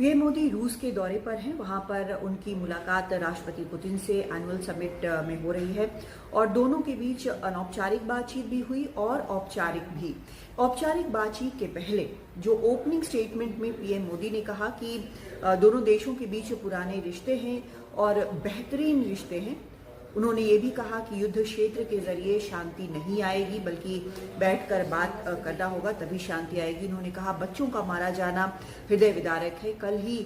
PM Modi रूस के दौरे पर हैं। वहां पर उनकी मुलाकात राष्ट्रपति पुतिन से एनुअल समिट में हो रही है और दोनों के बीच अनौपचारिक बातचीत भी हुई और औपचारिक भी। औपचारिक बातचीत के पहले जो ओपनिंग स्टेटमेंट में पीएम मोदी ने कहा कि दोनों देशों के बीच पुराने रिश्ते हैं और बेहतरीन रिश्ते हैं। उन्होंने ये भी कहा कि युद्ध क्षेत्र के जरिए शांति नहीं आएगी, बल्कि बैठकर बात करना होगा तभी शांति आएगी। उन्होंने कहा बच्चों का मारा जाना हृदय विदारक है। कल ही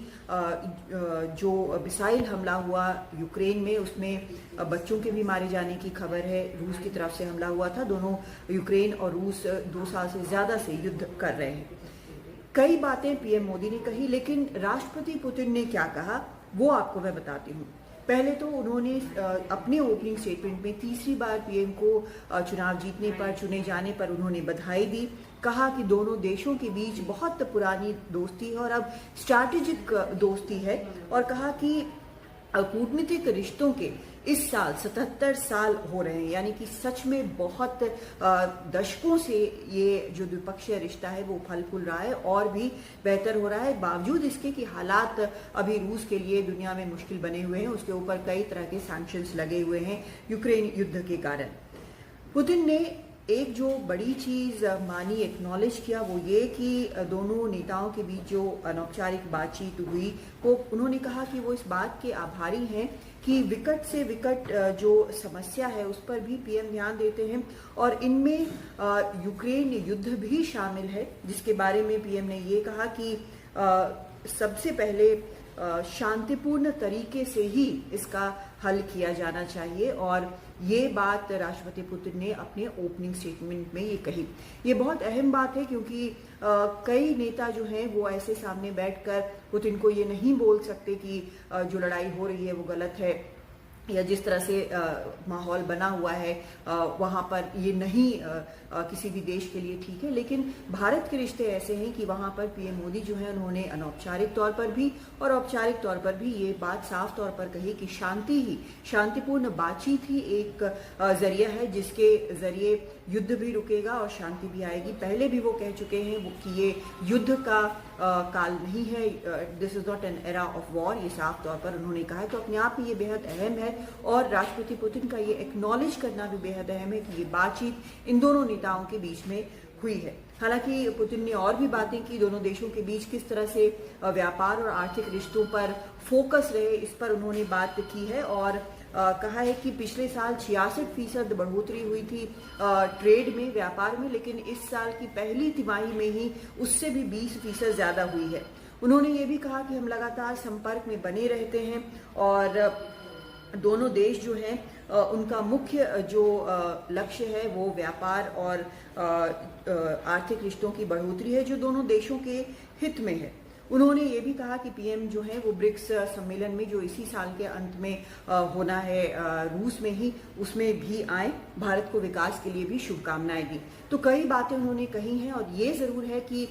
जो मिसाइल हमला हुआ यूक्रेन में, उसमें बच्चों के भी मारे जाने की खबर है। रूस की तरफ से हमला हुआ था। दोनों यूक्रेन और रूस 2 साल से ज्यादा से युद्ध कर रहे हैं। कई बातें पीएम मोदी ने कही, लेकिन राष्ट्रपति पुतिन ने क्या कहा वो आपको मैं बताती हूँ। पहले तो उन्होंने अपने ओपनिंग स्टेटमेंट में तीसरी बार पीएम को चुनाव जीतने पर, चुने जाने पर उन्होंने बधाई दी। कहा कि दोनों देशों के बीच बहुत पुरानी दोस्ती है और अब स्ट्रैटेजिक दोस्ती है, और कहा कि कूटनीतिक रिश्तों के इस साल 77 साल हो रहे हैं, यानी कि सच में बहुत दशकों से ये जो द्विपक्षीय रिश्ता है वो फल फूल रहा है और भी बेहतर हो रहा है, बावजूद इसके कि हालात अभी रूस के लिए दुनिया में मुश्किल बने हुए हैं। उसके ऊपर कई तरह के सैंक्शंस लगे हुए हैं यूक्रेन युद्ध के कारण। पुतिन ने एक जो बड़ी चीज मानी, एक्नॉलेज किया, वो ये कि दोनों नेताओं के बीच जो अनौपचारिक बातचीत हुई वो उन्होंने कहा कि वो इस बात के आभारी हैं कि विकट से विकट जो समस्या है उस पर भी पीएम ध्यान देते हैं, और इनमें यूक्रेन युद्ध भी शामिल है, जिसके बारे में पीएम ने ये कहा कि सबसे पहले शांतिपूर्ण तरीके से ही इसका हल किया जाना चाहिए। और ये बात राष्ट्रपति पुतिन ने अपने ओपनिंग स्टेटमेंट में ये कही। ये बहुत अहम बात है, क्योंकि कई नेता जो हैं वो ऐसे सामने बैठकर पुतिन को ये नहीं बोल सकते कि जो लड़ाई हो रही है वो गलत है, या जिस तरह से माहौल बना हुआ है वहाँ पर ये नहीं किसी भी देश के लिए ठीक है। लेकिन भारत के रिश्ते ऐसे हैं कि वहाँ पर पीएम मोदी जो है उन्होंने अनौपचारिक तौर पर भी और औपचारिक तौर पर भी ये बात साफ तौर पर कही कि शांतिपूर्ण बातचीत ही एक जरिया है जिसके जरिए युद्ध भी रुकेगा और शांति भी आएगी। पहले भी वो कह चुके हैं कि ये युद्ध का काल नहीं है, this is not an era of war, ये साफ तौर पर उन्होंने कहा है। तो अपने आप में ये बेहद अहम है और राष्ट्रपति पुतिन का ये एक्नॉलेज करना भी बेहद अहम है कि ये बातचीत इन दोनों नेताओं के बीच में हुई है। हालांकि पुतिन ने और भी बातें की, दोनों देशों के बीच किस तरह से व्यापार और आर्थिक रिश्तों पर फोकस रहे इस पर उन्होंने बात की है, और कहा है कि पिछले साल 66% बढ़ोतरी हुई थी ट्रेड में, व्यापार में, लेकिन इस साल की पहली तिमाही में ही उससे भी 20% ज्यादा हुई है। उन्होंने ये भी कहा कि हम लगातार संपर्क में बने रहते हैं और दोनों देश जो हैं उनका मुख्य जो लक्ष्य है वो व्यापार और आर्थिक रिश्तों की बढ़ोतरी है, जो दोनों देशों के हित में है। उन्होंने ये भी कहा कि पीएम जो है वो ब्रिक्स सम्मेलन में जो इसी साल के अंत में होना है रूस में ही, उसमें भी आए, भारत को विकास के लिए भी शुभकामनाएं दी। तो कई बातें उन्होंने कही हैं, और ये जरूर है कि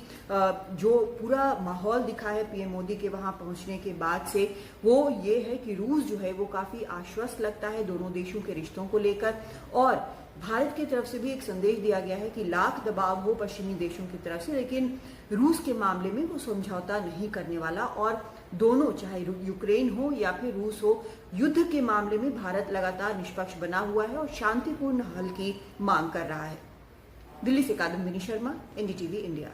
जो पूरा माहौल दिखा है पीएम मोदी के वहां पहुंचने के बाद से, वो ये है कि रूस जो है वो काफी आश्वस्त लगता है दोनों देशों के रिश्तों को लेकर, और भारत की तरफ से भी एक संदेश दिया गया है कि लाख दबाव हो पश्चिमी देशों की तरफ से, लेकिन रूस के मामले में वो समझौता नहीं करने वाला, और दोनों, चाहे यूक्रेन हो या फिर रूस हो, युद्ध के मामले में भारत लगातार निष्पक्ष बना हुआ है और शांतिपूर्ण हल की मांग कर रहा है। दिल्ली से कादम्बिनी शर्मा, एनडीटीवी इंडिया।